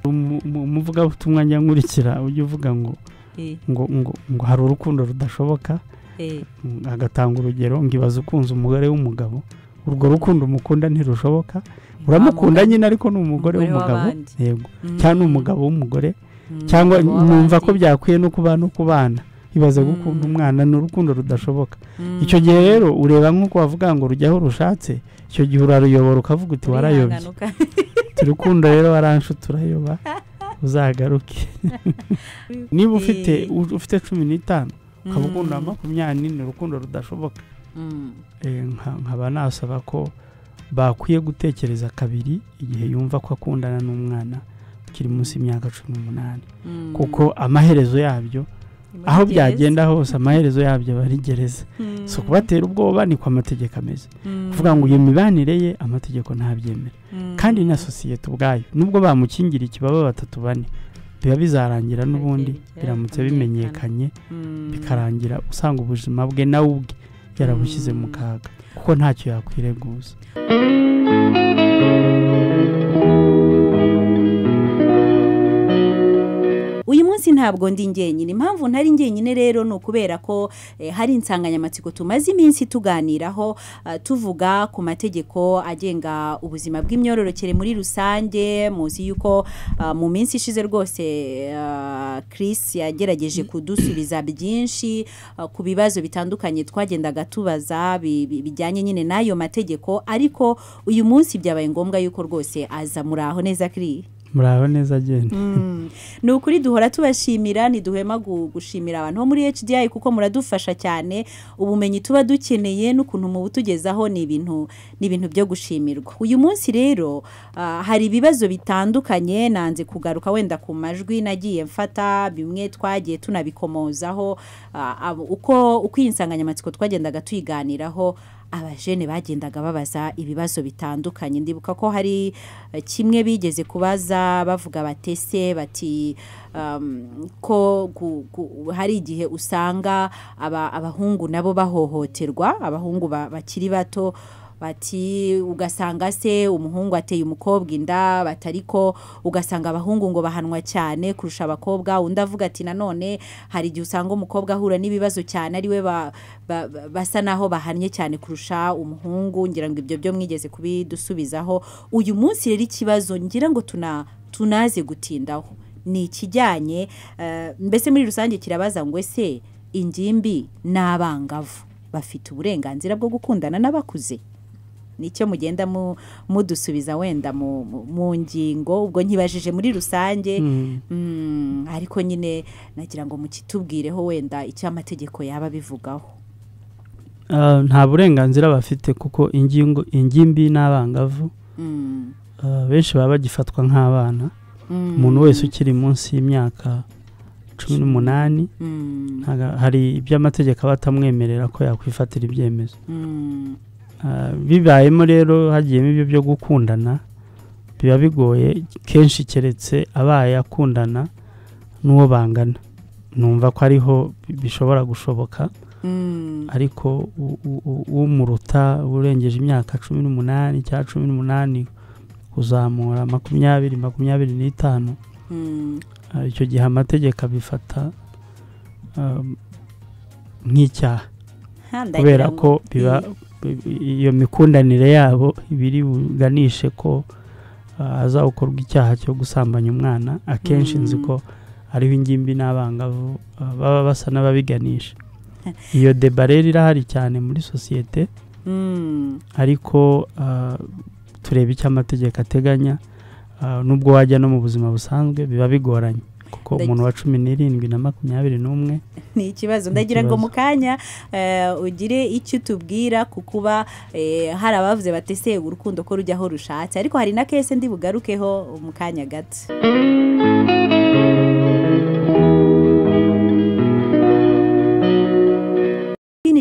umuvuga ubutumwa njya nkurikira ujye uvuga ngo hari urukundo rudashoboka agatanga urugero ngibaza ukunze umugore w'umugabo urwo rukundo umukunda ntirushoboka uramukunda nyine ariko ni umugore w'umugabo yego cyangwa umugabo w'umugore cyangwa numva ko byakwiye no kubana ibaze gukunda umwana n'urukundo rudashoboka icyo gihe rero ureba nk'uko wavuga ngo rujyaho rushatse icyo gihe uraruyobora ukavuga uti warayobye turukundo rero waranshuti urayoba uzagaruke niba ufite 15 ukabukunda 20 ni urukundo rudashoboka nkaba nasaba ko bakwiye gutekereza kabiri igihe yumva ko akundana n'umwana ukiri munsi y'imyaka 18 kuko amaherezo yabyo aho byagenda hose amaherezo yabyo barigereza so kubatera ubwoba ni kwa amategeko ameze kuvuga ngo iyo mibanire ye amategeko ntabyemera kandi na societe ubwayo nubwo bamukingira ikibaba 3-4 biba bizarangira n'ubundi biramutse bimenyekanye bikarangira usanga ubuzima bwe nawe ubwe yarabushyize mu kaga kuko ntacyo yakwireguza. Uyu munsi ntabwo ndi ngenyine impamvu ntari ngenyine rero no kubera ko hari insanganyamatsiko tumaze iminsi tuganiraho tuvuga ku mategeko agenga ubuzima bw'imyororokere muri rusange muzi yuko mu minsi ishize rwose Chris yagerageje kudusubiza byinshi ku bibazo bitandukanye twagendaga tubaza bijyanye nyine nayo mategeko ariko uyu munsi byabaye ngombwa yuko rwose aza muraho neza Chris muraho neza genda ni ukuri duhora tubashimira ntiduhema gushimira abantu bo muri HDI kuko muradufasha cyane ubumenyi tuba dukeneye n'ukuntu mu butugezaho ni ibintu byo gushimirwa. Uyu munsi rero hari ibibazo bitandukanye nanze kugaruka wenda ku majwi nagiye mfata bimwe twagiye tunabikomozaho uko insanganyamatsiko twagendaga tuyiganiraho abajene bagendaga babaza ibibazo bitandukanye ndibuka ko hari kimwe bigeze kubaza bavuga batese bati ko hari igihe usanga abahungu nabo bahohoterwa abahungu bakiri bato bati ugasanga se umuhungu ateye umukobwa inda batariko ugasanga abahungu ngo bahanwa cyane kurusha abakobwa undi avuga ati nanone hari igihe usanga umukobwa ahura n'ibibazo cyane ari we basa naho bahanye cyane kurusha umuhungu ngira ngo ibyo byo mwigeze kubidusubizaho. Uyu munsi rero ikibazo ngira ngo tunaze gutindaho ni ikijyanye mbese muri rusange kirabaza ngo ese ingimbi n'abangavu bafite uburenganzira bwo gukundana n'abakuze nicyo mugenda mudusubiza wenda mu ngingo ubwo nkibajije muri rusange ariko nyine nagira ngo mukitubwireho wenda icyo amategeko yaba bivugaho. Nta burenganzira bafite kuko ingimbi n'abangavu benshi baba bagifatwa nk'abana umuntu wese ukiri munsi y'imyaka 18 hari iby'amategeko abatamwemerera ko yakwifatira ibyemezo bibayemo rero hagiyemo ibyo byo gukundana biba bigoye kenshi keretse abaye akundana n'uwo bangana numva ko ariho bishobora gushoboka ariko umuruta urengeje imyaka 18 cyangwa 18 kuzamura 20-25 icyo gihe amategeko abifata nk'icyaha kubera ko biba iyo mikundanire yabo ibiri buganishe ko azakorwa icyaha cyo gusambanya umwana akenshi nzi ko ariho ingimbi n'abangavu baba basa n'ababiganisha. Iyo deba rero irahari cyane muri societe ariko tureba icyo amategeko ateganya nubwo wajya no mu buzima busanzwe biba bigoranye kuko umuntu wa 17 na 21 ni ikibazo ndagira ngo mukanya ugire icyo tubwira kukuba hari abavuze batese urukundo ko rujyaho rushatse ariko hari na kese ndi bugarukeho mukanya gato.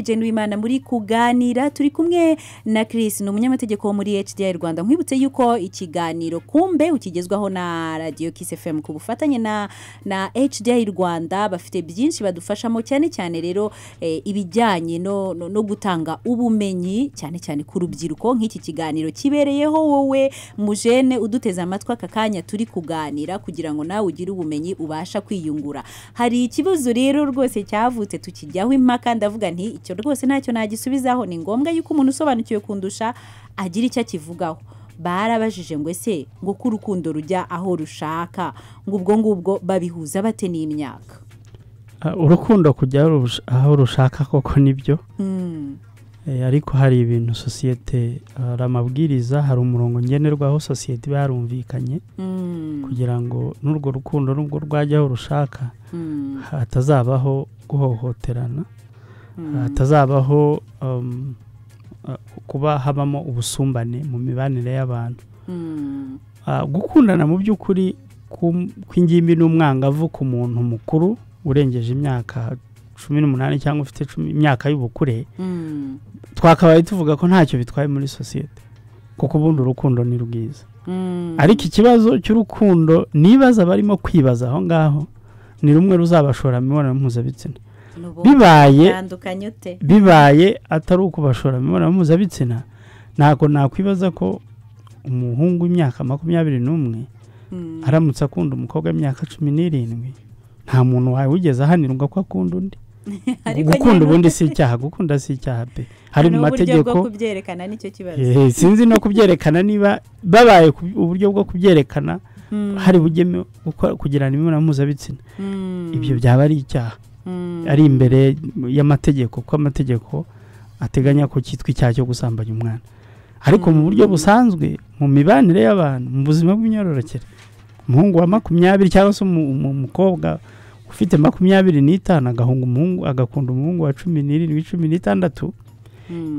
Jane Wimana muri kuganira turi kumwe na Chris ni umunyamategeko wo muri HDI Rwanda nkwibutse yuko ikiganiro kumbe ukigezwaho na Radio Kiss FM ku bufatanye na HDI Rwanda bafite byinshi badufashamo cyane cyane rero ibijyanye no gutanga ubumenyi cyane cyane ku rubyiruko nk'iki kiganiro kibereyeho wowe mujene uduteza amatwi aka kanya turi kuganira kugira ngo nawe ugire ubumenyi ubasha kwiyungura. Hari ikibazo rero rwose cyavutse tukijyaho impaka ndavuga nti icyo rwose ntacyo nagisubizaho ni ngombwa yuko umuntu usobanukiwe kundusha agira icyo akivugaho. Barabajije ngo ese ngo ko urukundo rujya aho rushaka ngo ubwo ngubwo babihuza bate n'imyaka. Urukundo kujya aho rushaka koko nibyo ariko hari ibintu sosiyete ramabwiriza hari umurongo ngenerwaho sosiyete barumvikanye kugira ngo n'urwo rukundo nubwo rwajya aho rushaka hatazabaho guhohoterana hatazabaho kuba habamo ubusumbane mu mibanire y'abantu. Gukundana mu by'ukuri kw'ingimbi n'umwangavu ku muntu mukuru urengeje imyaka 18 cyangwa ufite imyaka y'ubukure twakabaye tuvuga ko ntacyo bitwaye muri sosiyete kuko ubundi urukundo ni rwiza. Ariko ikibazo cy'urukundo nibaza barimo kwibaza aho ngaho ni rumwe ruzabashora mu mibonano mpuzabitsina bibaye atari ukubashora mu mibonano mpuzabitsina. Ntabwo nakwibaza ko umuhungu w'imyaka 21 aramutse akunda umukobwa w'imyaka 17 nta muntu wawe wigeze ahanirwa ko akunda undi. Gukunda ubundi si icyaha, gukunda si icyaha pe. Hari mu mategeko bwo kubyerekana nicyo kibazo. Sinzi no kubyerekana niba babaye uburyo bwo kubyerekana hari bugeme kugirana imibonano mpuzabitsina ibyo byaba ari icyaha ari imbere y'amategeko ko amategeko ateganya ko cyitwa icyaha cyo gusambanya umwana. Ariko mu buryo busanzwe mu mibanire y'abantu mu buzima bw'imyororokere umuhungu wa 20 cyangwa se umukobwa ufite 25 agahunga umuhungu agakunda umuhungu wa 17-16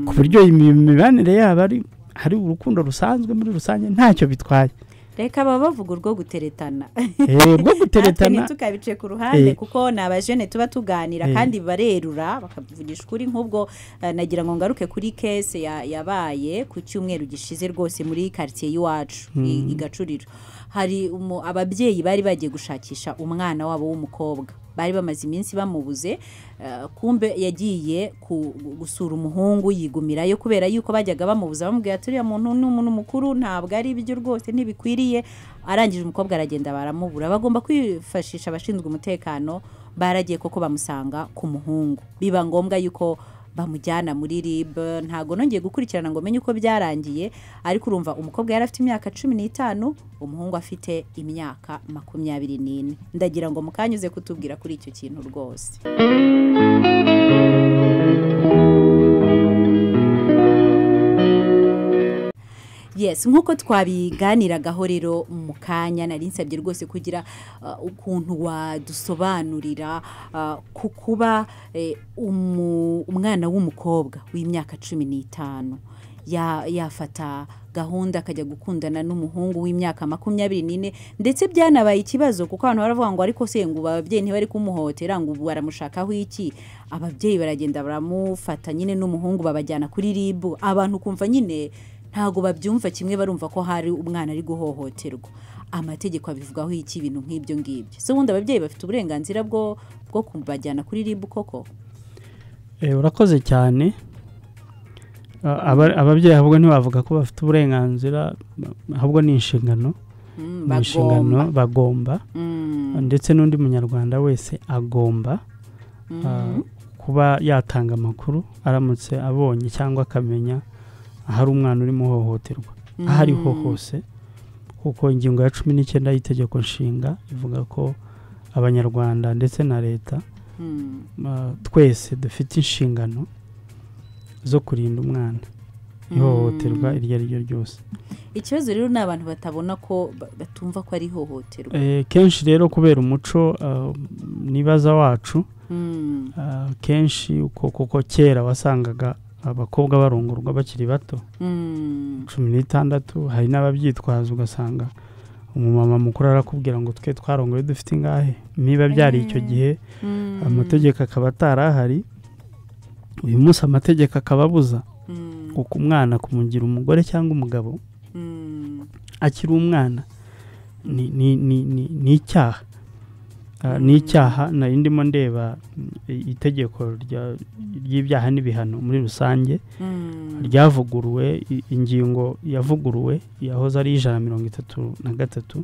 ku buryo imibanire yaba hari urukundo rusanzwe muri rusange ntacyo bitwaye. Reka bavuga urwo guteretana urwo guteretana tukabice ku ruhande kuko nabajene tuba tuganira kandi barerura bakavugisha kuri nk'ubwo nagira ngo ngaruke kuri case yabaye ku cyumweru gishize rwose muri quartier y'iwacu igacuriro. Hari ababyeyi bari bagiye gushakisha umwana wabo w'umukobwa bari bamaze iminsi bamubuze kumbe yagiye gusura umuhungu yigumirayo kubera yuko bajyaga bamubuza bamubwira ati uriya muntu n'umuntu mukuru ntabwo ari ibyo rwose ntibikwiriye. Arangije umukobwa aragenda baramubura bagomba kwifashisha abashinzwe umutekano baragiye koko bamusanga ku muhungu biba ngombwa yuko bamujyana muri RIB. Ntago nongeye gukurikirana ngo menye uko byarangiye ariko urumva umukobwa yari afite imyaka 15 umuhungu afite imyaka 24. Ndagira ngo mukanyuze kutubwira kuri icyo kintu rwose. Yes, nkuko twabiganiragaho rero mu kanya nari nsabye rwose kugira ukuntu wadusobanurira kukuba umwana w'umukobwa w'imyaka 15 yafata gahunda akajya gukundana n'umuhungu w'imyaka 24 ndetse byanabaye ikibazo kuko abantu baravuga ngo ariko se ngo ababyeyi ntibari kumuhotera ngo baramushakaho iki. Ababyeyi baragenda baramufata nyine n'umuhungu babajyana kuri RIB. Abantu kumva nyine ntago babyumva kimwe barumva ko hari umwana ari guhohoterwa. Amategeko abivugaho iki ibintu nk'ibyo ngibyo. So wundi ababyeyi bafite uburenganzira bwo kubajyana kuri RIB koko. Urakoze cyane. Ababyeyi ahubwo ntibavuga ko bafite uburenganzira ahubwo ni inshingano. Bagomba ndetse n'undi munyarwanda wese agomba kuba yatanga amakuru aramutse abonye cyangwa akamenya ahari umwana urimo hohoterwa ahariho hose kuko ingingo ya 19 y'itegeko nshinga ivuga ko abanyarwanda ndetse na leta twese dufite inshingano zo kurinda umwana ihohoterwa iryo ari ryo ryose. Ikibazo rero n'abantu batabona ko batumva ko ari hohoterwa kenshi rero kubera umuco nibaza wacu kenshi kuko kera wasangaga abakobwa barongorwa bakiri bato 16 hari n'ababyitwaza ugasanga umumama mukuru arakubwira ngo twe twarongoye dufite ingahe niba byari icyo gihe amategeko akaba atarahari uyu munsi amategeko akababuza kuko umwana kumugira umugore cyangwa umugabo akiri umwana ni icyaha ni icyaha nari ndimo ndeba itegeko ry'ibyaha n'ibihano muri rusange ryavuguruwe ingingo yavuguruwe yahoze ari 133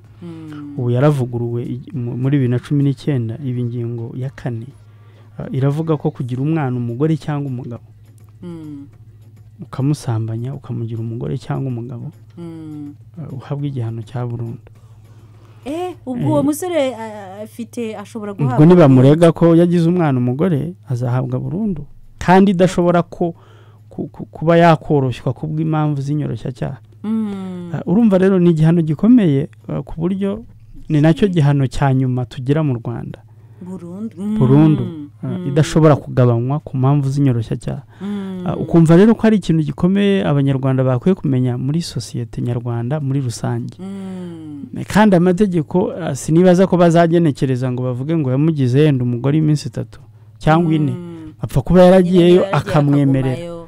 ubu yaravuguruwe muri 2019 ibi ngingo ya 4 iravuga ko kugira umwana umugore cyangwa umugabo ukamusambanya ukamugira umugore cyangwa umugabo uhabwa igihano cya burundu. Ubwo uwo musore afite ashobora guhabwa ubwo nibamurega ko yagize umwana umugore azahabwa burundu kandi idashobora kuba yakoroshywa kubw'impamvu z'inyoroshya cyaha. Urumva rero ni igihano gikomeye ku buryo ni nacyo gihano cya nyuma tugira mu Rwanda burundu idashobora kugabanywa ku mpamvu z'inyoroshya cyaha. Ukumva rero ko ari ikintu gikomeye abanyarwanda bakwiye kumenya muri sosiyete nyarwanda muri rusange. Kandi amategeko sinibaza ko bazagenekereza ngo bavuge ngo yamugize yenda umugore iminsi 3 cyangwa 4 apfa kuba yaragiyeyo akamwemerera.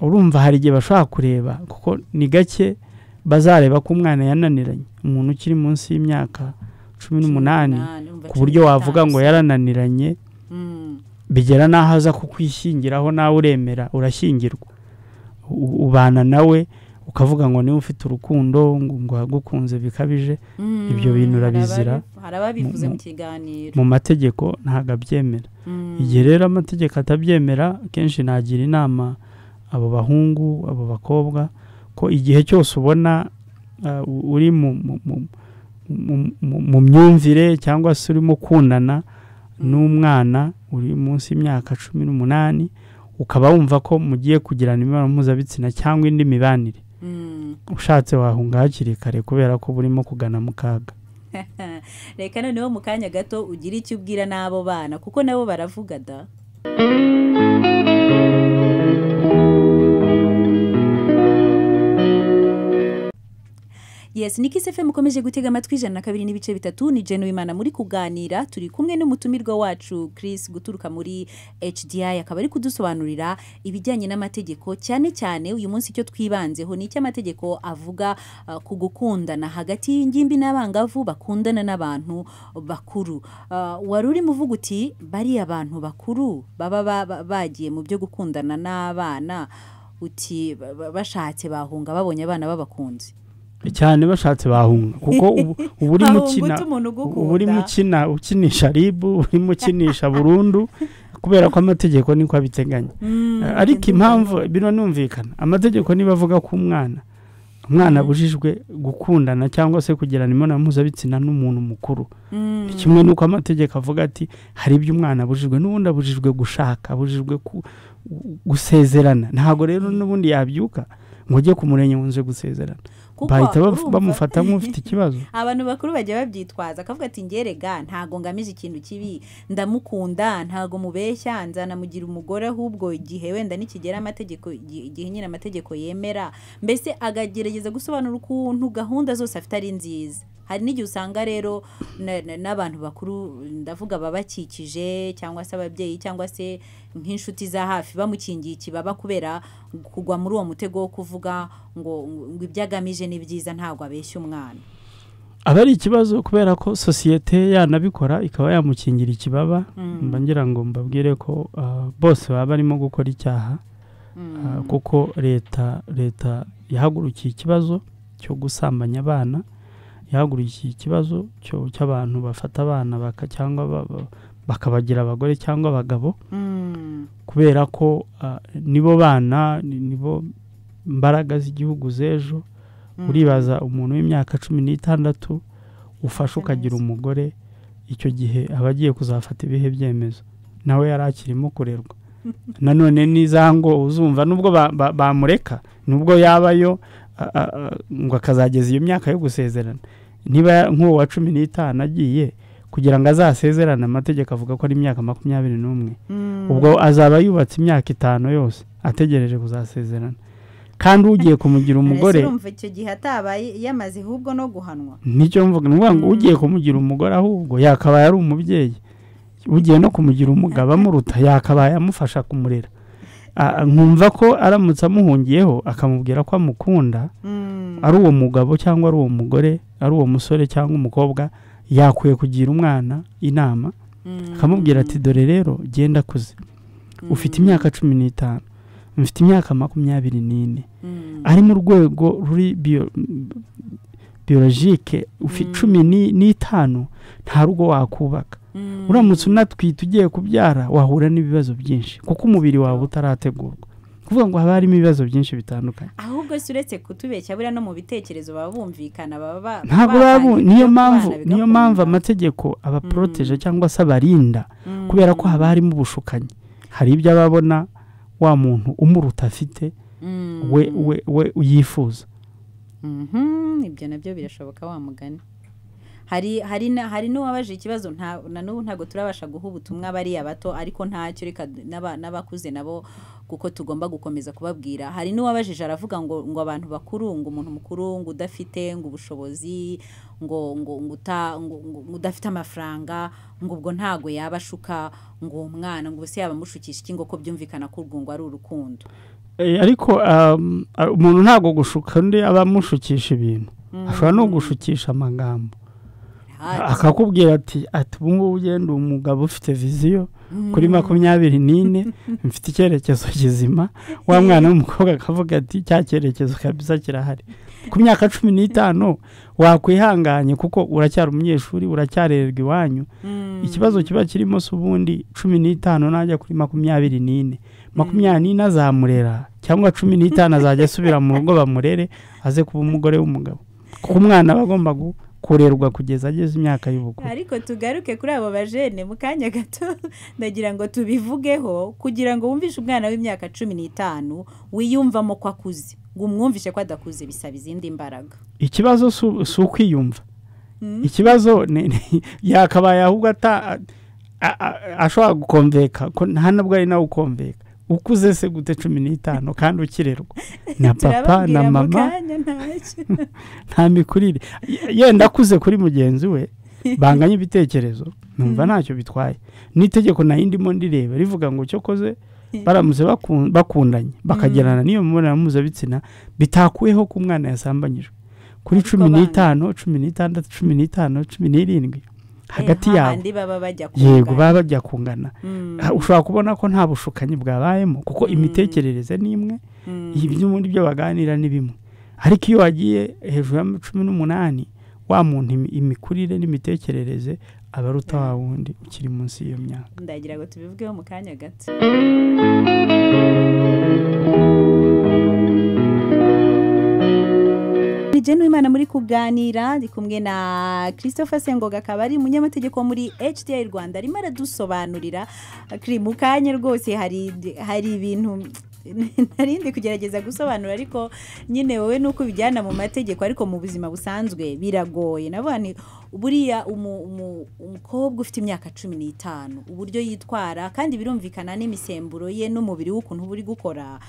Urumva hari igihe bashaka kureba kuko ni gake bazareba ko umwana yananiranye umuntu ukiri munsi y'imyaka 18 ku buryo wavuga ngo yarananiranye bigera naho aza kukwishyingiraho nawe uremera urashyingirwa ubana nawe ukavuga ngo niba ufite urukundo ngo agukunze bikabije ibyo bintu urabizira harababivuze mu kiganiro mu mategeko ntago abyemera. Igihe rero amategeko atabyemera kenshi nagira inama abo bahungu abo bakobwa ko igihe cyose ubona uri mu myumvire cyangwa se urimo kunana n'umwana uri munsi y'imyaka 18 ukaba wumva ko mugiye kugirana imibonano mpuzabitsina cyangwa indi mibanire ushatse wahunga hakiri kare kubera ko burimo kugana mu kaga. Reka noneho mu kanya gato ugira icyo ubwira n'abo bana kuko nabo baravuga da. Yes, Niki FM mukomeje gutega amatwi 102.3 ni Jeno Imana muri kuganira turi kumwe n'umutumirwa wacu Chris guturuka muri HDI akaba ari kudusobanurira ibijyanye n'amategeko cyane cyane uyu munsi cyo twibanzeho ni icyo amategeko avuga ku gukundana hagati y'ingimbi n'abangavu bakundana n'abantu bakuru. Wari uri muvuga uti bari abantu bakuru baba bagiye mu byo gukundana n'abana uti bashatse bahunga babonye abana babakunze cyane bashatse bahunga kuko uri mukina ukinisha ribu uri mukinisha burundu kubera ko amategeko niko abiteganya. Ariko impamvu bino numvikana amategeko niba avuga ko umwana bujijwe gukundana cyangwa se kugirana imibonano mpuzabitsina n'umuntu mukuru kimwe nuko amategeko avuga ati hari ibyo umwana bujijwe n'ubundi abujijwe gushaka abujijwe gusezerana. Ntago rero n'ubundi yabyuka ngo ujye kumurenge unze gusezerana bahita bamufata nk'ufite ikibazo. Abantu bakuru bajya babyitwaza akavuga ati ngerega ntago ngamije ikintu kibi ndamukunda ntago mubeshya nzanamugira umugore ahubwo igihe wenda nikigera amategeko igihe nyine amategeko yemera mbese agagerageza gusobanura ukuntu gahunda zose afite ari nziza. Hari n'igihe usanga rero n'abantu bakuru ndavuga babakikije cyangwa se ababyeyi cyangwa se nk'inshuti za hafi bamukingiye ikibaba kubera kugwa muri uwo mutego wo kuvuga ngo ibyagamije ni byiza ntago abeshya umwana. Aba ari ikibazo kubera ko sosiyete yanabikora ikaba yamukingira ikibaba mba ngira ngo mbabwire ko bose baba barimo gukora icyaha kuko leta yahagurukiye ikibazo cyo gusambanya abana yahagurukiye ikibazo cy'abantu bafata abana cyangwa bakabagira abagore cyangwa abagabo kubera ko nibo bana nibo mbaraga z'igihugu z'ejo. Uribaza umuntu w'imyaka 16 ufasha ukagira umugore icyo gihe abagiye kuzafata ibihe byemezo nawe yarakirimo kurerwa. Nanone nizango uzumva nubwo bamureka nubwo yabayo ngo akazageza iyo myaka yo gusezerana niba nk'uwo wa 15 agiye kugira ngo azasezerane amategeko avuga ko ari imyaka 21 ubwo azaba yubatse imyaka 5 yose ategereje kuzasezerana kandi ugiye kumugira umugore urumva icyo gihe atabaye yamaze ahubwo no guhanwa. Nicyo mvuga ngo ugiye kumugira umugore ahubwo yakabaye ari umubyeyi ugiye no kumugira umugabo amuruta yakabaye amufasha kumurera nkumva ko aramutse amuhungiyeho akamubwira ko amukunda ari uwo mugabo cyangwa ari uwo mugore ari uwo musore cyangwa umukobwa yakwiye kugira umwana inama akamubwira ati dore rero genda kuze ufite imyaka 15 mfite imyaka 24 ari mu rwego ruri biologike ufite 15 nta rugo wakubaka uramutse unatwite ugiye kubyara wahura n'ibibazo byinshi kuko umubiri wawe utarategurwa kuvuga ngo haba harimo ibibazo byinshi bitandukanye ahubwo suretse kutubeshya buriya no mu bitekerezo baba bumvikana baba ntabwo niyo mpamvu amategeko aba protege cyangwa se abarinda kubera ko haba harimo ubushukanyi hari ibyo ababona wa muntu umuruta afite we yifuza ibyo nabyo birashoboka wa mugani hari n'uwabaje ikibazo na n'ubu ntabwo turabasha guha ubutumwa bariya bato ariko ntacyo reka n'abakuze nabo kuko tugomba gukomeza kubabwira hari n'uwabajije aravuga ngo abantu bakuru ngo umuntu mukuru ngo udafite ngo ubushobozi ngo udafite amafaranga ngo ubwo ntago yabashuka ngo umwana ngo se yabamushukisha iki ngo ko byumvikana ko urwo ngo ari urukundo ariko umuntu ntago gushuka undi abamushukisha ibintu ashobora no gushukisha amagambo akakubwira ati ubu ugenda umugabo ufite viziyo kuri 24 mfite icyerekezo kizima wa mwana w'umukobwa akavuga ati cya cyerekezo kabisa kirahari ku myaka 15 wakwihanganye kuko uracyari umunyeshuri uracyarererwa iwanyu ikibazo kiba kirimo ubundi 15 najya kuri 24 azamurera cyangwa 15 azajya asubira mu rugo bamurere aze kuba umugore w'umugabo kuko umwana bagomba kurerwa kugeza ageze imyaka y'ubukuru ariko tugaruke kuri abo bajene mu kanya gato ndagira ngo tubivugeho kugira ngo wumvishe umwana w'imyaka 15 wiyumvamo ko akuze ngo umwumvishe ko adakuze bisaba izindi imbaraga ikibazo si ukwiyumva ikibazo yakabaye ahubwo ashobora gukomveka ko nta nabwo ari nawe ukomveka ukuze se gute 15 kandi ukirerwa na papa na mama nta mikurire yenda akuze kuri mugenzi we banganye ibitekerezo numva ntacyo bitwaye n'itegeko nayindimo ndireba rivuga ngo cyo koze baramutse bakundanye bakagerana niyo mubonano mpuzabitsina bitakuyeho ku mwana yasambanyijwe kuri 15 16 15 17 hagati yabo yego baba bajya kungana ushobora kubona ko nta bushukanyi bwabayemo kuko imitekerereze ni imwe iby'ubundi byo baganira ni bimwe ariko iyo wagiye hejuru ya 18 wa muntu imikurire n'imitekerereze abaruta wa wundi ukiri munsi y'iyo myaka ndagira ngo tubivugeho mu kanya gato Jeno Imana muri kuganira ndi kumwe na Christopher Sengoga kabari munyamategeko muri HDI Rwanda arimo aradusobanurira kiri mu kanya rwose hari ibintu narindi kugerageza gusobanura ariko nyine wowe nuko bijyana mu mategeko ariko mu buzima busanzwe biragoye nabone buriya umukobwa ufite imyaka 15 uburyo yitwara kandi birumvikana n'imisemburo ye n'umubiri w'ukuntu buri gukora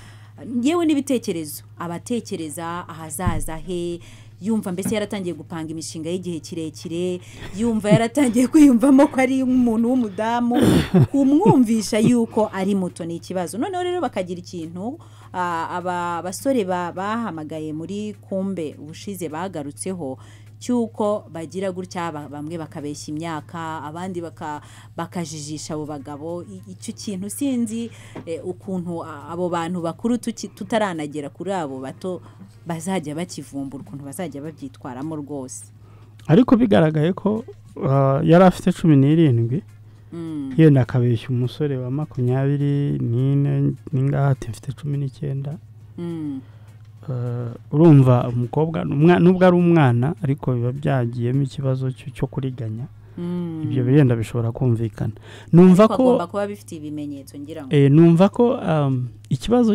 yewe n'ibitekerezo abatekereza ahazaza he yumva mbese yaratangiye gupanga imishinga y'igihe kirekire yumva yaratangiye kwiyumvamo ko ari umuntu w'umudamu kumwumvisha yuko ari muto ni ikibazo noneho rero bakagira ikintu aba basore bahamagaye muri kumbe ubushize bagarutseho cyuko bagira gutya bamwe bakabeshya imyaka abandi bakajijisha abo bagabo icyo kintu sinzi ukuntu abo bantu bakuru tutaranagera kuri abo bato bazajya bakivumbura ukuntu bazajya babyitwaramo rwose ariko bigaragaye ko yari afite 17 yenda akabeshya umusore wa 24 n'ingate mfite 19 urumva umukobwa nubwo ari umwana ariko biba byagiyemo ikibazo cyo kuriganya ibyo birenda bishobora kumvikana numva ko agomba kuba bifite ibimenyetso ngira ngo numva ko ikibazo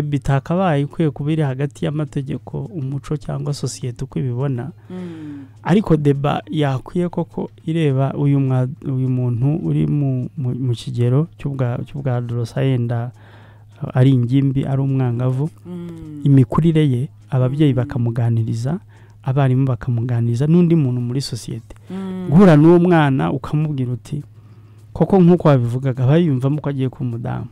bitakabaye ukwiye kubiri hagati y'amategeko umuco cyangwa societe uko ibibona ariko deba yakwiye koko ireba uyu muntu uri mu kigero cy'ubwa adolescent ari ingimbi ari umwangavu imikurire ye ababyeyi bakamuganiriza abarimu bakamuganiriza n'undi muntu muri societe guhura n'uwo mwana ukamubwira uti koko nkuko wabivugaga bayumvamo ko agiye ku mudamu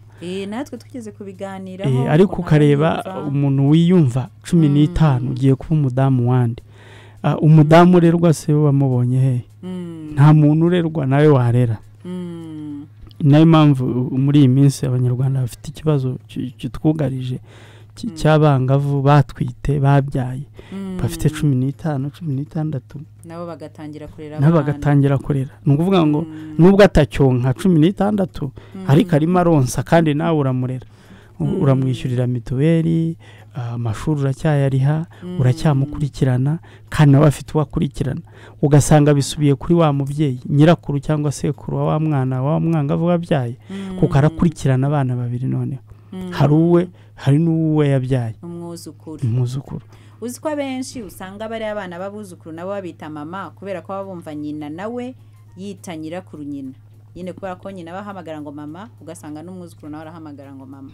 natwe twigeze kubiganiraho ariko ukareba umuntu wiyumva 15 ugiye kuba umudamu wandi umudamu urerwa se wamubonye he nta muntu urerwa nawe warera nayo mpamvu muri iyi minsi abanyarwanda bafite ikibazo kitwugarije cy'abangavu batwite babyaye bafite 15 16 nabo bagatangira kurera ni ukuvuga ngo nubwo atacyonka 16 ariko arimo aronsa kandi nawe uramurera uramwishyurira mituweli amashuri uracyayariha uracyamukurikirana kandi nawe afite uwakurikirana ugasanga bisubiye kuri wa mubyeyi nyirakuru cyangwa sekuru wa mwangavu wabyaye kuko arakurikirana abana babiri noneho hari n'uwe yabyaye umwuzukuru uzi ko abenshi usanga bari abana babuzukuru nabo babita mama kubera ko babumva nyina nawe yita nyirakuru nyina nyine kubera ko nyina bahamagara ngo mama ugasanga n'umwuzukuru nawe arahamagara ngo mama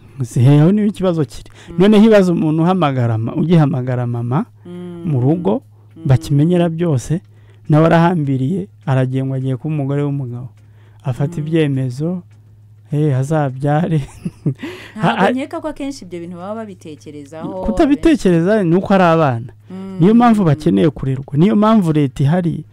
aho niyo ikibazo kiri none hibaza umuntu ugihamagara mama mu rugo bakimenyera byose nawe arahambiriye aragengwa agiye kuba umugore w'umugabo afata ibyemezo hazabyare nkeka ko akenshi ibyo bintu baba babitekerezaho kutabitekereza ni uko ari abana niyo mpamvu bakeneye kurerwa niyo mpamvu leta ihari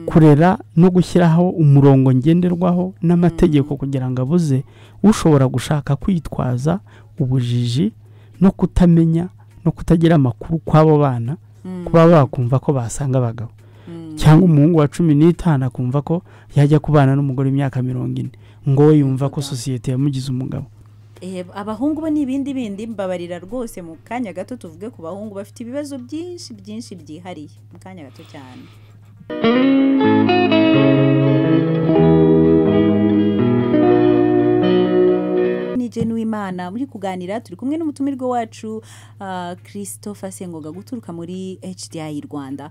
kurera no gushyiraho umurongo ngenderwaho n'amategeko kugira ngo abuze ushobora gushaka kwitwaza ubujiji no kutamenya no kutagira amakuru kw'abo bana kuba bakumva ko basanga abagabo cyangwa umuhungu wa 15 akumva ko yajya kubana n'umugore imyaka 40 ngo yumva ko sosiyete yamugize umugabo abahungu bo n'ibindi bindi mbabarira rwose mu kanya gato tuvuge ku bahungu bafite ibibazo byinshi byihariye mu kanya gato cyane W'Imana muri kuganira turi kumwe n'umutumirwa wacu Christopher Sengoga guturuka muri HDI Rwanda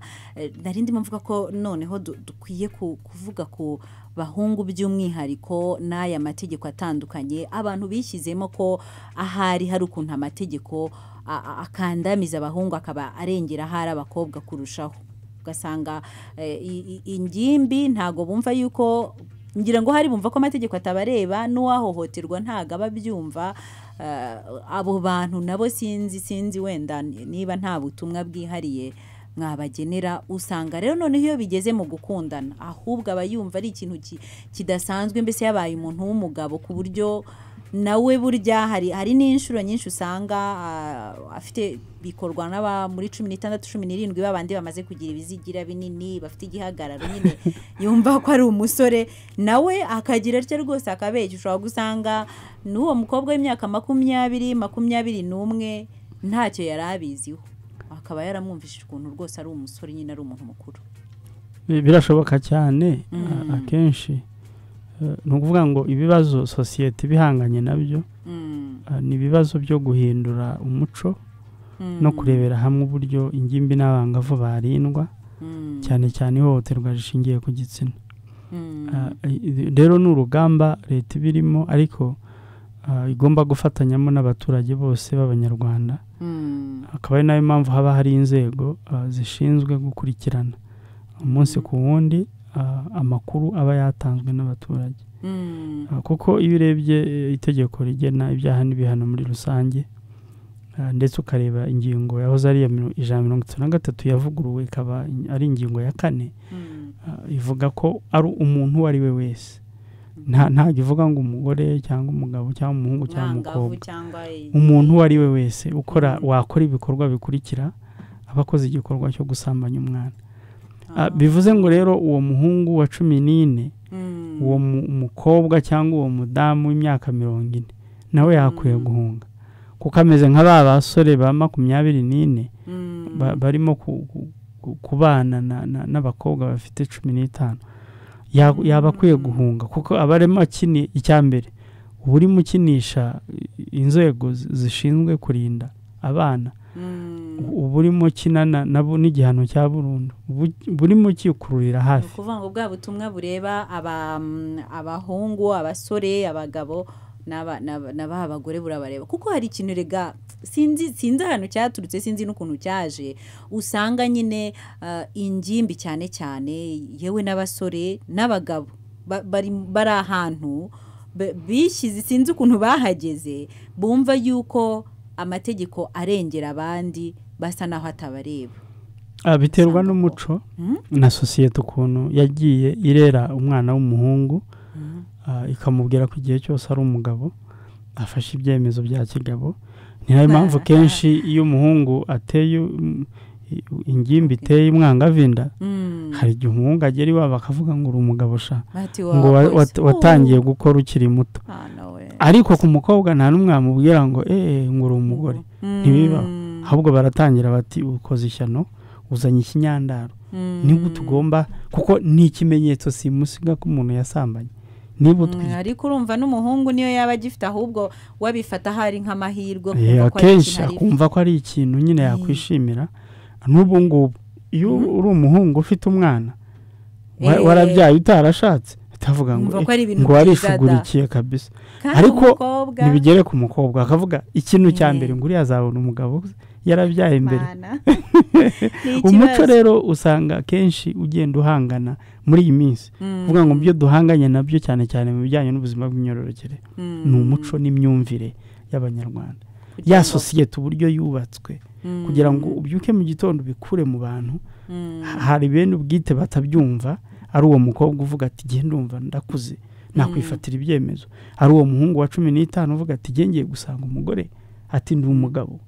narindi mvuga ko noneho dukwiye kuvuga ku bahungu by'umwihariko n'aya mategeko atandukanye abantu bishyizemo ko ahari hari ukuntu amategeko akandamiza abahungu akaba arengera hari abakobwa kurushaho ugasanga ingimbi ntago bumva yuko ngira ngo hari bumva ko amategeko atabareba n'uwahohoterwa ntago ababyumva abo bantu nabo sinzi wenda niba nta butumwa bwihariye mwabagenera usanga rero none iyo bigeze mu gukundana ahubwo abayumva ari ikintu kidasanzwe mbese yabaye umuntu w'umugabo ku buryo nawe burya hari n'inshuro nyinshi usanga afite bikorwa n'aba muri 16 17 babandi bamaze kugira ibizigira binini bafite igihagararo nyine yumva ko ari umusore nawe akagira cyo rwose akabeshya ushobora gusanga n'uwo mukobwa w'imyaka 20 ntacyo yarabiziho akaba yaramwumvishije ukuntu rwose ari umusore nyine ari umuntu mukuru birashoboka cyane akenshi ni ukuvuga ngo ibibazo sosiyete bihanganye nabyo ni ibibazo byo guhindura umuco no kurebera hamwe uburyo ingimbi n'abangavu barindwa cyane cyane ihohoterwa rishingiye ku gitsina rero ni urugamba leta ibirimo ariko igomba gufatanyamo n'abaturage bose b'abanyarwanda akaba ari nayo mpamvu haba hari inzego zishinzwe gukurikirana umunsi ku wundi amakuru aba yatanzwe n'abaturage kuko iyo urebye itegeko rigena ibyaha n'ibihano muri rusange ndetse ukareba ingingo yahoze ari 133 yavuguruwe ikaba ari ingingo ya 4 ivuga ko ari umuntu wari we wese nta givuga ngo umugore cyangwa umugabo cyangwa umuhungu cyangwa umukobwa umuntu wari we wese wakora ibikorwa bikurikira abakoze igikorwa cyo gusambanya umwana bivuze ngo rero uwo muhungu wa 14 uwo mukobwa cyangwa uwo mudamu w'imyaka 40 nawe yakwiye guhunga kuko ameze nk'aba basore ba 24 barimo kubana n'abakobwa bafite 15 yaba akwiye guhunga kuko abarema kini icyambere buri mukinisha inzego zishinzwe kurinda abana uburimo kinana nabo n'igihano cya burundu burimo kikururira hafi kuvuga ngo bwa butumwa bureba abahungu abasore abagabo n'abagore burabareba kuko hari ikintu rega sinzi ahantu cyaturutse sinzi n'ukuntu cyaje usanga nyine ingimbi cyane yewe n'abasore n'abagabo bari ahantu bishyize sinzi ukuntu bahageze bumva yuko amategeko arengera abandi basa naho atabareba. Biterwa n'umuco na sosiyete ukuntu yagiye irera umwana w'umuhungu ikamubwira ko igihe cyose ari umugabo afashe ibyemezo bya kigabo. Ni nayo mpamvu kenshi iyo umuhungu ateye ingimbi iteye umwangavinda hari igihe umuhungu agera iwabo bakavuga ngo uri umugabo sha ngo watangiye gukora ukiri muto. Ariko ku mukobwa nta n'umwamubwira ngo ngo uri umugore ntibiba, ahubwo baratangira bati ukoze ishyano uzanye ikinyandaro. Nibwo tugomba kuko ni ikimenyetso simusiga ko umuntu yasambanye. Ariko urumva n'umuhungu niyo yaba agifite ahubwo wabifata hari nk'amahirwe akenshi akumva ko ari ikintu nyine yakwishimira. N'ubu ngubu iyo uri umuhungu ufite umwana warabyaye utarashatse utavuga ngo warishugurikiye kabisa. Ariko ntibigere ku mukobwa akavuga ikintu cya mbere ngo uriya azabona umugabo yarabyaye imbere. Umuco rero usanga kenshi ugenda uhangana muri iyi minsi uvuga ngo byo duhanganye nabyo cyane cyane mu bijyanye n'ubuzima bw'imyororokere ni umuco n'imyumvire y'Abanyarwanda, ya sosiyete uburyo yubatswe kugira ngo ubyuke mu gitondo bikure mu bantu. Hari bene ubwite batabyumva, ari uwo mukobwa uvuga ati gihe ndumva ndakuze nakwifatira ibyemezo, ari uwo muhungu wa 15 uvuga ati ngiye gusanga umugore ati ndi umugabo.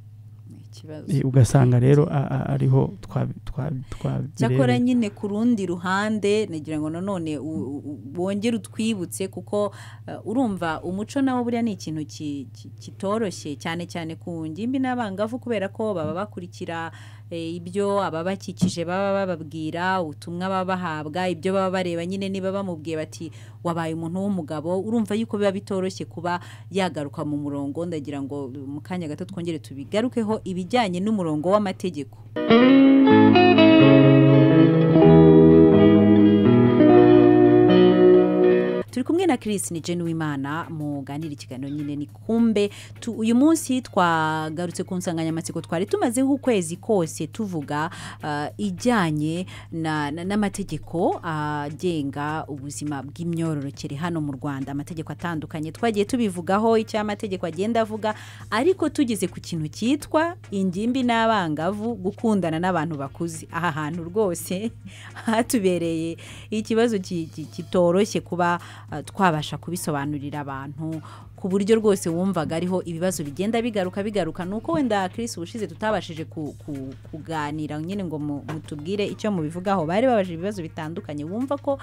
Ugasanga rero ariho cyakora nyine ku rundi ruhande nagira ngo nanone bongere utwibutse kuko urumva umuco nawo buriya ni ikintu kitoroshye cyane cyane ku ngimbi n'abangavu kubera ko baba bakurikira ibyo ababakikije baba bababwira, ubutumwa baba bahabwa, ibyo baba bareba nyine niba bamubwiye bati wabaye umuntu w'umugabo urumva yuko biba bitoroshye kuba yagaruka mu murongo. Ndagira ngo mu kanya gato twongere tubigarukeho ibijyanye n'umurongo w'amategeko. Turi kumwe na Chris ni Jane Wimana muganira ikiganiro nyine ni kumbe uyu munsi twagarutse ku nsanganyamatsiko twari tumazeho ukwezi kose tuvuga ijyanye n'amategeko agenga ubuzima bw'imyororokere hano mu Rwanda. Amategeko atandukanye twagiye tubivugaho icyo amategeko agenda avuga, ariko tugeze ku kintu cyitwa ingimbi n'abangavu gukundana n'abantu bakuze. Aha hantu rwose hatubereye ikibazo kitoroshye kuba twabasha kubisobanurira abantu ku buryo rwose wumvaga ariho ibibazo bigenda bigaruka nuko wenda Chris ubushize tutabashije kuganira nyine ngo mutubwire icyo mubivugaho. Bari babaje ibibazo bitandukanye wumva ko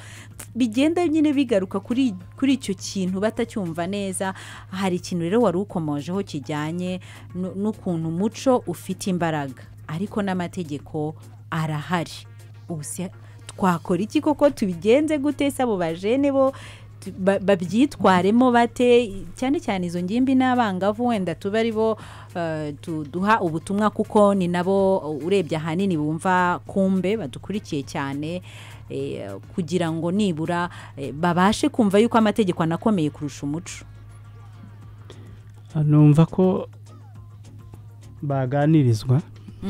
bigenda nyine bigaruka kuri icyo kintu batacyumva neza. Hari ikintu rero wari ukomojeho kijyanye n'ukuntu umuco ufite imbaraga ariko n'amategeko arahari. Ubuse twakora iki koko tubigenze gute sabo bajene bo babyitwaremo bate cyane cyane izo ngimbi n'abangavu wenda tuba ari bo duha ubutumwa kuko ni nabo urebye ahanini bumva kumbe badukurikiye cyane kugira ngo nibura babashe kumva yuko amategeko anakomeye kurusha umuco. Numva ko baganirizwa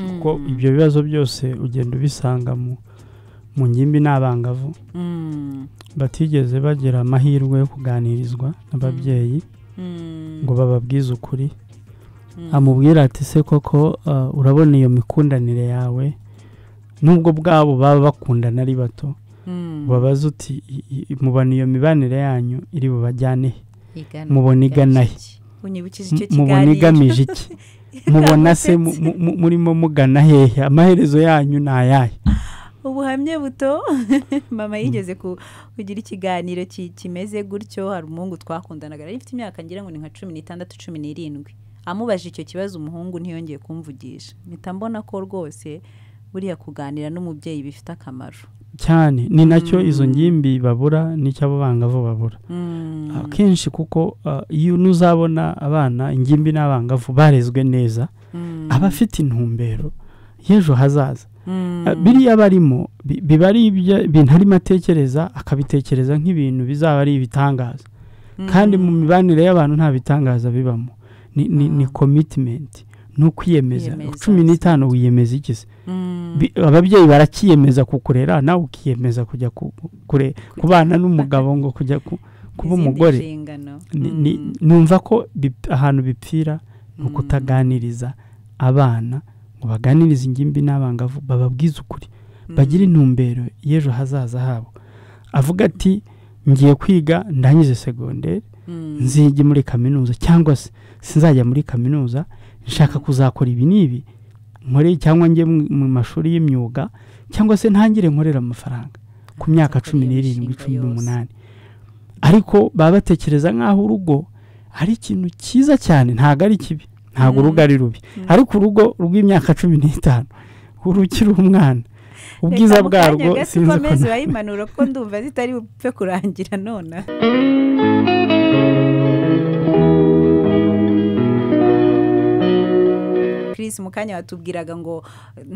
kuko ibyo bibazo byose ugenda ubisanga mu ngimbi n'abangavu batigeze bagira amahirwe yo kuganirizwa n'ababyeyi ngo bababwize ukuri. Amubwira ati se koko urabona iyo mikundanire yawe nubwo bwabo baba bakundana ari bato, babaza uti mubona iyo mibanire yanyu iri bubajyane mubona iganahe, mubona igamije iki, mubona se murimo mugana hehe, amaherezo yanyu ni ayahe. Ubuhamye buto mama yigeze kugira ikiganiro kimeze gutyo. Hari umuhungu twakundanaga yari afite imyaka ngira ngo ni nka 16 17, amubaje icyo kibazo umuhungu ntiyongeye kumvugisha. Mpita mbona ko rwose buriya kuganira n'umubyeyi bifite akamaro cyane. Ni nacyo izo ngimbi babura n'icyo abo bangavu babura akenshi kuko iyo nuzabona abana ingimbi n'abangavu barezwe neza abafite intumbero y'ejo hazaza. Biriya barimo biba ari ibintu arimo atekereza akabitekereza nk'ibintu bizaba ari ibitangaza, kandi mu mibanire y'abantu nta bitangaza bibamo. Ni commitment no kwiyemeza. 15 wiyemeza iki se? Ababyeyi barakiyemeza kukurera nawe ukiyemeza kujya kubana n'umugabo ngo kujya kuba umugore numva ko ahantu bipfira ni ukutaganiriza abana ngo baganirize ingimbi n'abangavu bababwize ukuri bagira intumbero y'ejo hazaza habo avuga ati ngiye kwiga ndangize segonderi nzige muri kaminuza cyangwa se sinzajya muri kaminuza nshaka kuzakora ibi n'ibi nkore cyangwa njye mu mashuri y'imyuga cyangwa se ntangire nkorera amafaranga ku myaka 17 18 ariko baba batekereza nk'aho urugo ari ikintu cyiza cyane ntago ari kibi ntago urugo ari rubi ariko urugo rw'imyaka 15 urukiri umwana ubwiza bwarwo sinzi ko meze bayimanura ko ndumva zitari bupfe kurangira none Chris mukanya watubwiraga ngo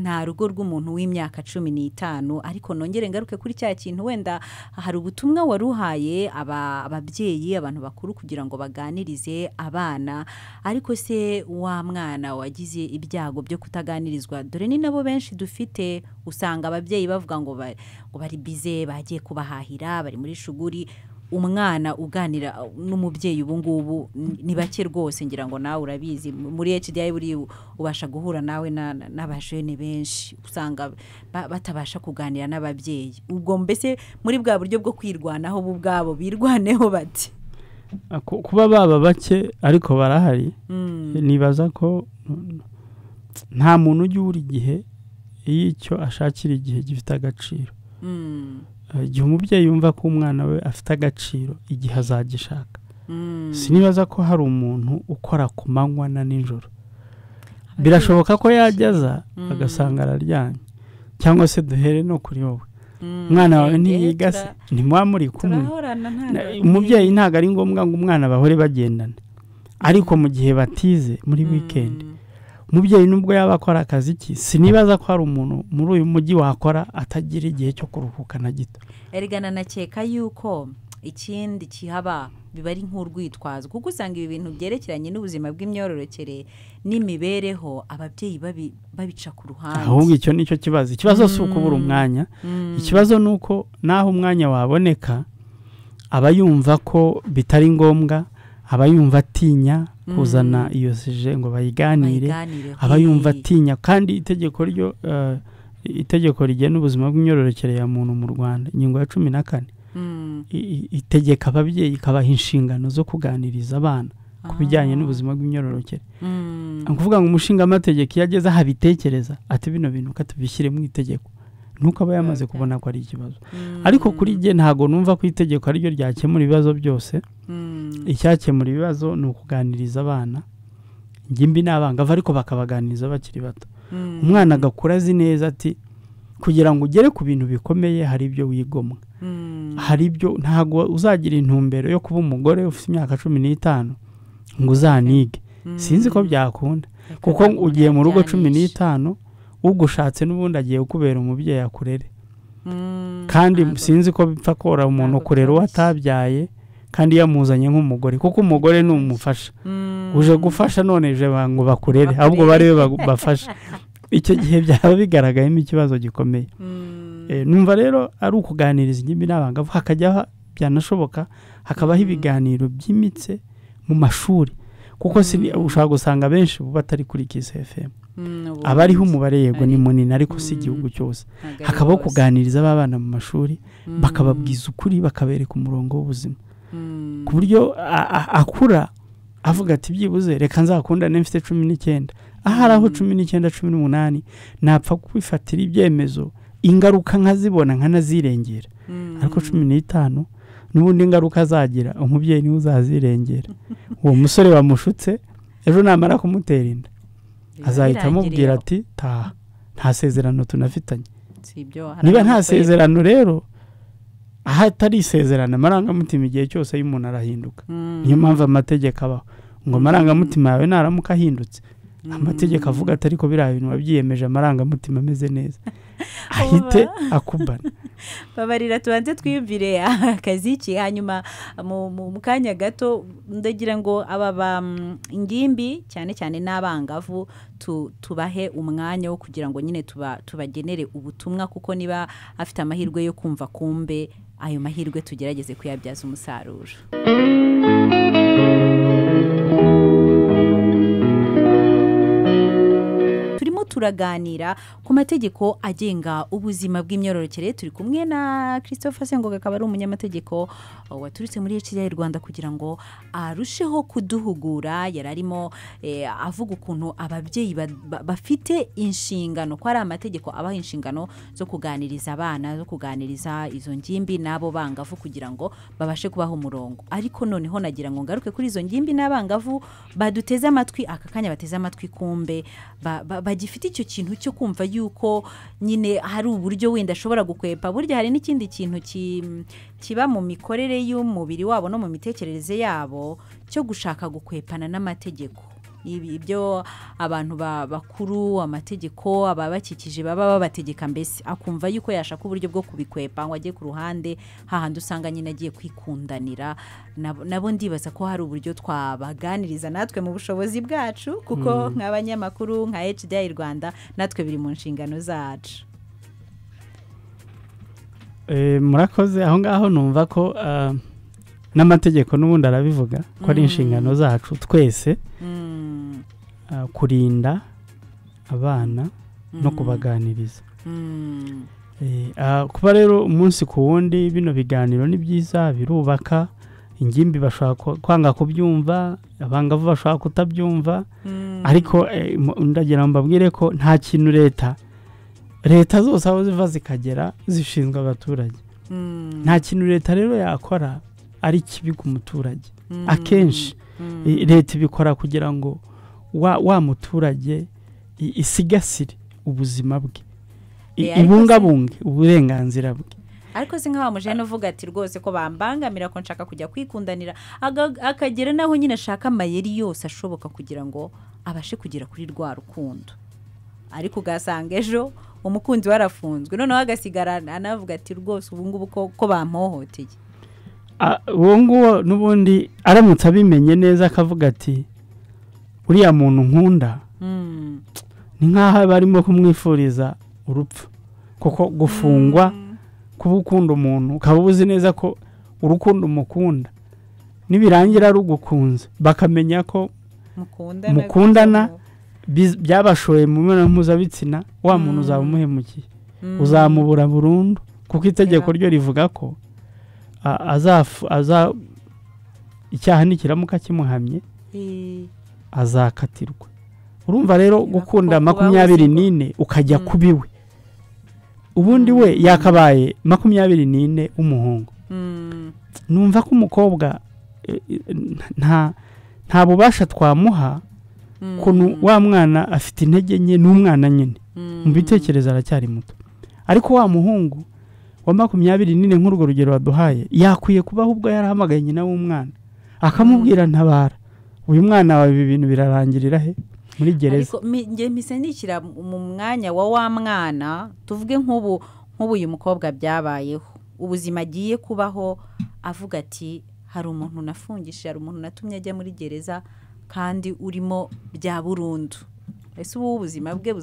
nta rugo rw'umuntu w'imyaka 15 ariko nongere ngaruke kuri cya kintu wenda hari ubutumwa waruhaye ababyeyi abantu bakuru kugira ngo baganirize abana ariko se wa mwana wagize ibyago byo kutaganirizwa dore ni nabo benshi dufite usanga ababyeyi bavuga ngo bari bize bagiye kubahahira bari muri shuguri umwana uganira n'umubyeyi ubungubu ni bake rwose ngira ngo nawe urabizi muri HDI buri ubasha guhura nawe n'abajene benshi usanga batabasha kuganira n'ababyeyi ubwo mbese muri bwa buryo bwo kwirwanaho ubwabo birwaneho bati kuba baba bake ariko barahari nibaza ko nta muntu ujya uri gihe icyo ashakira igihe gifite agaciro igihe umubyeyi yumva ko umwana we afite agaciro igihe azagishaka sinibaza ko hari umuntu ukora ku manywa na nijoro birashoboka ko yajyaza agasanga araryanye cyangwa se duhere no kuri wowe umwana wawe ntiyiga se ntimwa muri kumwe umubyeyi ntago ari ngombwa ngo umwana bahore bagendana ariko mu gihe batize muri weekend umubyeyi nubwo yaba akora akazi ki sinibaza ko hari umuntu muri uyu mujyi wakora atagira igihe cyo kuruhuka na gito erigana nakeka yuko ikindi kihaba biba ari nk'urwitwazo kuko usanga ibi bintu byerekeranye n'ubuzima bw'imyororokere n'imibereho ababyeyi babica ku ruhande ahubwo icyo nicyo kibazo si ukubura umwanya ikibazo nuko naho umwanya waboneka aba yumva ko bitari ngombwa aba yumva atinya kuzana iyo sije ngo bayiganire aba yumva atinya kandi itegeko rigena ubuzima bw'imyororokere ya muntu mu Rwanda ingingo ya 14 itegeka ababyeyi kabaha inshingano zo kuganiriza abana ku bijyanye n'ubuzima bw'imyororokere akuvuga ngo umushinga amategeko yageze habitekereza ati bino bintu katubishyire mu itegeko nuko aba yamaze kubona ko ari ikibazo ariko kuri je ntago numva ko itegeko ari ryo ryakemura ibibazo byose icyakemura ibibazo ni ukuganiriza abana ingimbi n'abangavu ariko bakabaganiriza bakiri bato umwana agakura azi neza ati kugira ngo ugere ku bintu bikomeye hari ibyo wigomwa hari ibyo ntago uzagira intumbero yo kuba umugore ufite imyaka 15 ngo uzanige sinzi ko byakunda kuko ugiye mu rugo 15 ugushatse n'ubundi agiye ukubera umubyeyi akurere kandi sinzi ko bipfa kora umuntu kurera watabyaye kandi yamuzanye nk'umugore kuko umugore ni umufasha uje gufasha none je ngo bakurere ahubwo bari bafasha icyo gihe byaba bigaragayemo ikibazo gikomeye numva rero ari ukuganiriza ingimbi n'abangavu hakajya byanashoboka hakabaho ibiganiro byimitse mu mashuri kuko ushaka gusanga benshi batari kuri Kiss FM abariho umubare yego ni munini ariko si igihugu cyose hakabaho kuganiriza abana mu mashuri bakababwiza ukuri bakabereka umurongo w'ubuzima ku buryo akura avuga ati byibuze reka nzakundane mfite 19 aharaho 19 18 napfa kwifatira ibyemezo ingaruka nkazibona nkanazirengera ariko 15 n'ubundi ingaruka azagira umubyeyi niwe uzazirengera uwo musore wamushutse ejo namara kumutera inda azahita amubwira ati taha nta sezerano tunafitanye niba nta sezerano rero aha atari isezerano amarangamutima igihe cyose y'umuntu arahinduka niyo mpamvu amategeko abaho ngo amarangamutima yawe naramuka ahindutse amategeko avuga ati ariko biriya bintu wabyiyemeje amarangamutima ameze neza ahite akubana babarira tubanze twiyumvire akaziki hanyuma mu kanya gato ndagira ngo aba ingimbi cyane cyane n'abangavu tubahe umwanya wo kugira ngo nyine tubagenere ubutumwa kuko niba afite amahirwe yo kumva kumbe ayo mahirwe tugerageze kuyabyaza umusaruro. Turaganira ku mategeko agenga ubuzima bw'imyororokere. Turi kumwe na Christopher Sengoga, akaba ari umunyamategeko waturutse muri HDI Rwanda kugira ngo arusheho kuduhugura. Yararimo avuga ukuntu ababyeyi bafite inshingano, ko ari amategeko abaha inshingano zo kuganiriza abana, zo kuganiriza izo ngimbi nabo bangavu kugira ngo babashe kubaho umurongo. Ariko noneho nagira ngo ngaruke kuri izo ngimbi n'abangavu baduteze amatwi aka kanya, bateze amatwi kumbe bagifite icyo kintu cyo kumva yuko nyine hari uburyo wenda ashobora gukwepa. Burya hari n'ikindi kintu kiba mu mikorere y'umubiri wabo no mu mitekerereze yabo cyo gushaka gukwepana n'amategeko. Ibyo abantu bakuru, amategeko ababakikije baba babategeka, mbese akumva yuko yashaka uburyo bwo kubikwepa ngo ajye ku ruhande, hahandi usanga nyine agiye kwikundanira. Nabo ndibaza ko hari uburyo twabaganiriza natwe mu bushobozi bwacu, kuko nk'abanyamakuru nka HDI Rwanda natwe biri mu nshingano zacu. Murakoze. Aho ngaho numva ko n'amategeko n'ubundi arabivuga ko ari inshingano zacu twese kurinda abana no kubaganiriza. Kuba rero umunsi ku wundi bino biganiro ni byiza, birubaka. Ingimbi bashaka kwanga kubyumva, abangavu bashaka kutabyumva, ariko ndagira mbabwire ko nta kintu leta zose aho ziva zikagera zishinzwe abaturage. Nta kintu leta rero yakora ari kibi ku muturage. Akenshi leta ibikora kugira ngo wa muturage isigasire ubuzima bwe, ibungabunge uburenganzira bwe. Ariko singa bamujene uvuga ati rwose ko bambangamira ko nshaka kujya kwikundanira, akagera naho nyine ashaka amayeri yose ashoboka kugira ngo abashe kugera kuri rwa rukundo. Ariko ugasanga ejo umukunzi warafunzwe, noneho agasigara anavuga ati rwose ubu ngubu ko bampohoteye. Uwo nguwo n'ubundi aramutse abimenye neza akavuga ati uriya muntu nkunda, ni nk'aho barimo kumwifuriza urupfu, kuko gufungwa kuba ukunda umuntu ukaba uzi neza ko urukundo umukunda, nibirangira rugukunze bakamenya ko mukundana byabashoye mu mibonano mpuzabitsina, wa muntu uzaba umuhemukiye, uzamubura burundu, kuko itegeko ryo rivuga ko icyaha nikiramuka kimuhamye azakatirwa. Urumva rero gukunda 24 ukajya kubiwe, ubundi we yakabaye 24 umuhungu. Numva ko umukobwa nta bubasha twamuha, kunu wa mwana afite intege nke n'umwana nyine mu bitekerezo aracyari muto. Ariko wa muhungu wa 24 nk'urwo rugero waduhaye yakwiye kubaho ubwo yarahamagaye nyina w'umwana akamubwira ntabara, uyu mwana wawe ibi bintu birarangirira he muri gereza. Ariko nge mise nikira mu mwanya wa mwana, tuvuge nk'ubu uyu mukobwa byabayeho ubuzima agiye kubaho, avuga ati hari umuntu nafungishije, hari umuntu natumye ajya muri gereza kandi urimo bya burundu. Ese ubu ubuzima bwe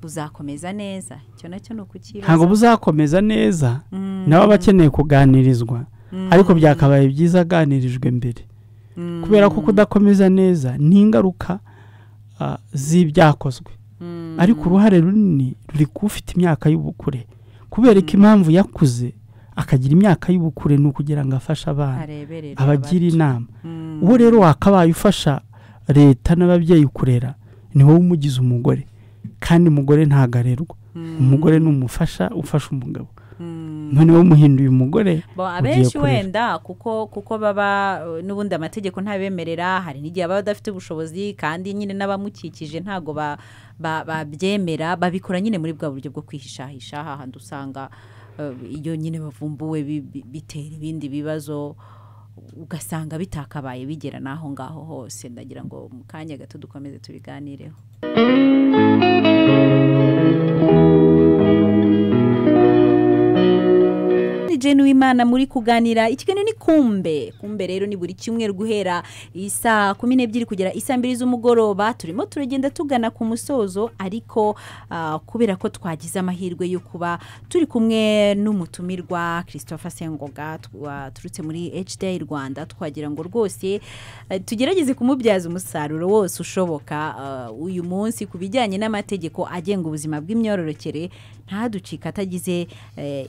buzakomeza neza? Icyo nacyo no kukibaza. Ntabwo buzakomeza neza, nawe bakeneye kuganirizwa, ariko byakabaye byiza aganirijwe mbere, kubera ko kudakomeza neza ni ingaruka z'ibyakozwe. Ariko uruhare runini ruri kufite imyaka y'ubukure, kubera ko impamvu yakuze akagira imyaka y'ubukure ni ukugira ngo afashe abana, abagira inama. Uwo rero wakabaye ufasha leta n'ababyeyi kurera, ni wowe umugize umugore, kandi umugore ntagarerwa. Umugore ni umufasha ufasha umugabo. None wo muhinduye umugore abenshi wenda kuko baba n'ubundi amategeko ntabemerera, hari n'igihe baba badafite ubushobozi, kandi nyine n'abamukikije ntago babyemera, babikora nyine muri bwa buryo bwo kwihishahisha, hahandi usanga iyo nyine bavumbuwe bitera ibindi bibazo, ugasanga bitakabaye bigera naho ngaho hose. Ndagira ngo mu kanya gato dukomeze tubiganireho. Jane Uwimana muri kuganira. Ikiganiro ni kumbe rero ni buri cyumweru guhera isa 12 kugera isa 2 z'umugoroba. Turimo turagenda tugana ku musozo, ariko kubera ko twagize amahirwe yo kuba turi kumwe n'umutumirwa Christopher Sengoga turutse muri HDI Rwanda, twagira ngo rwose tugerageze kumubyaza umusaruro wose ushoboka uyu munsi kubijyanye n'amategeko agenga ubuzima bw'imyororokere, ntaducika atagize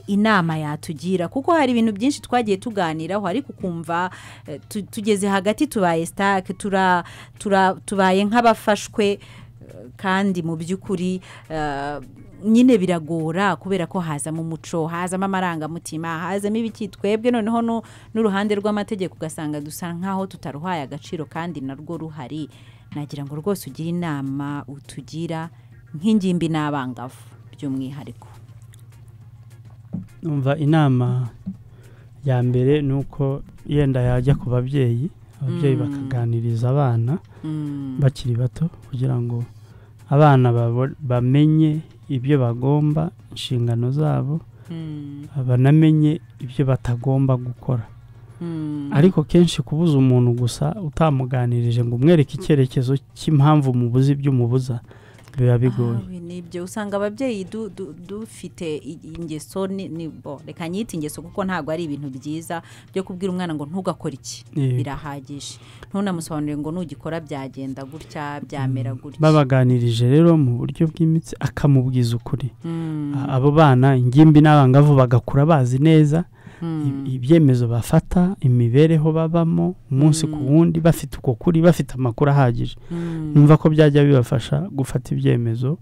inama yatugira, kuko hari ibintu byinshi twagiye tuganiraho, ariko kumva tugeze hagati tubaye stack tubaye nk'abafashwe, kandi mu by'ukuri nyine biragora kubera ko hazamo umuco, hazamo amarangamutima, hazamo ibiki twebwe noneho n'uruhande rw'amategeko ugasanga dusa nkaho tutaruhaye agaciro kandi narwo ruhari. Nagira ngo rwose ugire inama utugira nk'ingimbi n'abangavu by'umwihariko. Numva inama ya mbere nuko yenda yajya ku babyeyi bakaganiriza abana bakiri bato, kugira ngo abana bamenye ibyo bagomba, inshingano zabo, banamenye ibyo batagomba gukora. Ariko kenshi kubuza umuntu gusa utamuganirije ngo umwereke icyerekezo cy'impamvu mubuzi ibyo umubuza biba bigoye. Nibyo usanga ababyeyi dufite ingeso reka nyite ingeso, kuko ntabwo ari ibintu byiza byo kubwira umwana ngo ntugakore iki, birahagije. Ntunamusobanurire ngo nugikora byagenda gutya, byamera gutya. Babaganirije rero mu buryo bw'imitsi, akamubwiza ukuri. Abo bana ingimbi n'abangavu bagakura bazi neza ibyemezo bafata, imibereho babamo umunsi ku wundi, bafite uko kuri, bafite amakuru ahagije. Numva ko byajya bibafasha gufata ibyemezo,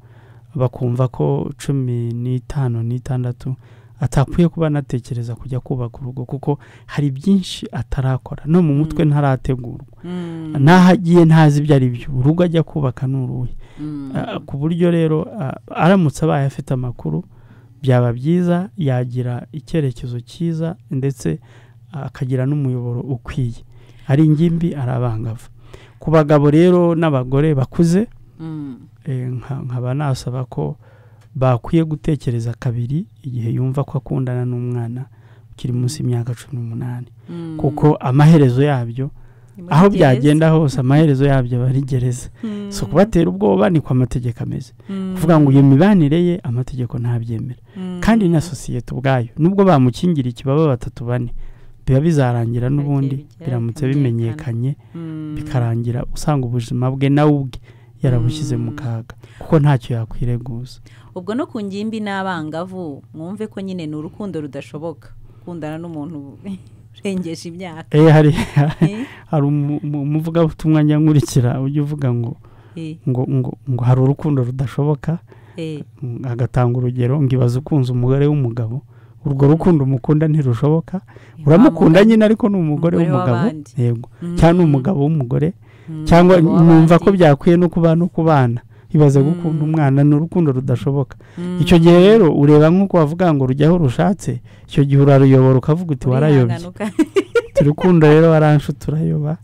bakumva ko 15 n'itandatu atakwiye kuba natekereza kujya kubaka urugo, kuko hari byinshi atarakora, no mu mutwe ntarategurwa, nahagiye ntazi ibyo ari byo urugo ajya kubaka n'uruhe. Ku buryo rero aramutse abaye afite amakuru, byaba byiza, yagira icyerekezo cyiza, ndetse akagira n'umuyoboro ukwiye, ari ingimbi arabangavu. Ku bagabo rero n'abagore bakuze, nkaba nasaba ko bakwiye gutekereza kabiri igihe yumva ko akundana n'umwana ukiri munsi y'imyaka 18, kuko amaherezo yabyo aho byagenda hose, amaherezo yabyo bari gereza. So kubatera ubwoba ni kwa amategeko ameze, kuvuga ngo iyo mibanire ye amategeko ntabyemera, kandi na sosiyete ubwayo nubwo bamukingira ikibaba 3-4 biba bizarangira n'ubundi biramutse bimenyekanye, bikarangira usanga ubuzima bwe nawe ubwe yarabushyize mu kaga, kuko ntacyo yakwireguza. Ubwo no ku ngimbi n'abangavu mwumve ko nyine ni urukundo rudashoboka kundana n'umuntu rengeje imyaka. Hari umuvuga ubutumwa nyankurikira ujye uvuga ngo hari urukundo rudashoboka, agatanga urugero ngo ibaze ukunze umugore w'umugabo, urwo rukundo umukunda ntirushoboka, uramukunda nyine ariko ni umugore w'umugabo, yego, cyangwa umugabo w'umugore, cyangwa numva ko byakwiye no kubana ibaze gukunda umwana, ni urukundo rudashoboka. Icyo gihe rero ureba nk'uko wavuga ngo rujyaho rushatse, icyo gihe uraruyobora ukavuga uti warayobye. Turukundo rero waranshu turayoba,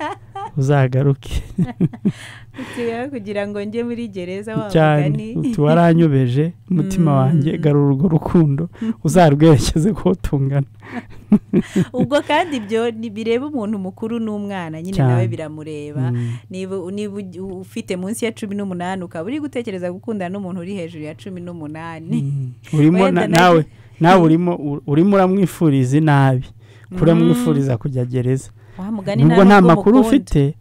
uzagaruke kugira ngo njye muri gereza wabugani uti waranyobeje umutima wanjye, garura urwo rukundo uzarwerekeze ko tungana. Ubwo kandi ibyo bireba umuntu mukuru n'umwana nyine nawe biramureba. Niba ufite munsi ya 18 ukaba uri gutekereza gukundana n'umuntu uri hejuru ya 18, urimo nawe urimo uramwifuriza nabi, kuramwifuriza kujya gereza. Nubwo nta makuru ufite,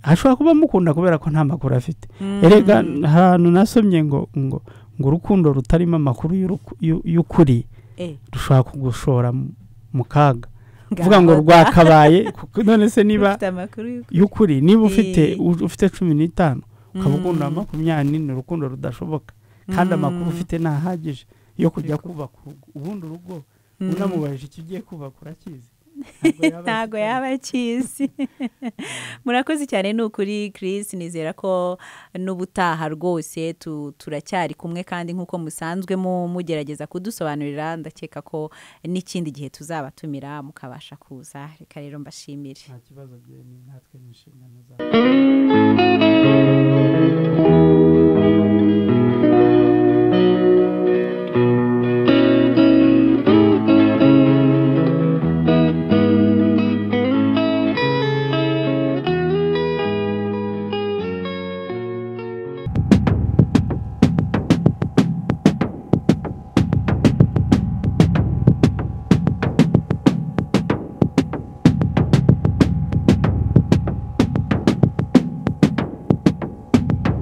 ashobora kuba mukunda kubera ko nta makuru afite. Erega ahantu nasomye ngo urukundo rutarimo amakuru y'ukuri rushobora kugushora mu kaga, kuvuga ngo rwakabaye. None se niba y'ukuri, niba ufite 15 ukabukunda 20, ni urukundo rudashoboka, kandi amakuru ufite ntahagije yo kujya kubaka ubundi urugo. Unamubajije ikigiye kubaka urakizi? Ntago yaba akizi. Murakoze cyane n'ukuri Chris, nizera ko n'ubutaha rwose turacyari kumwe, kandi nk'uko musanzwe mugerageza kudusobanurira, ndakeka ko n'ikindi gihe tuzabatumira mukabasha kuza. Reka rero mbashimire. Nta kibazo, natwe n'inshingano zawe.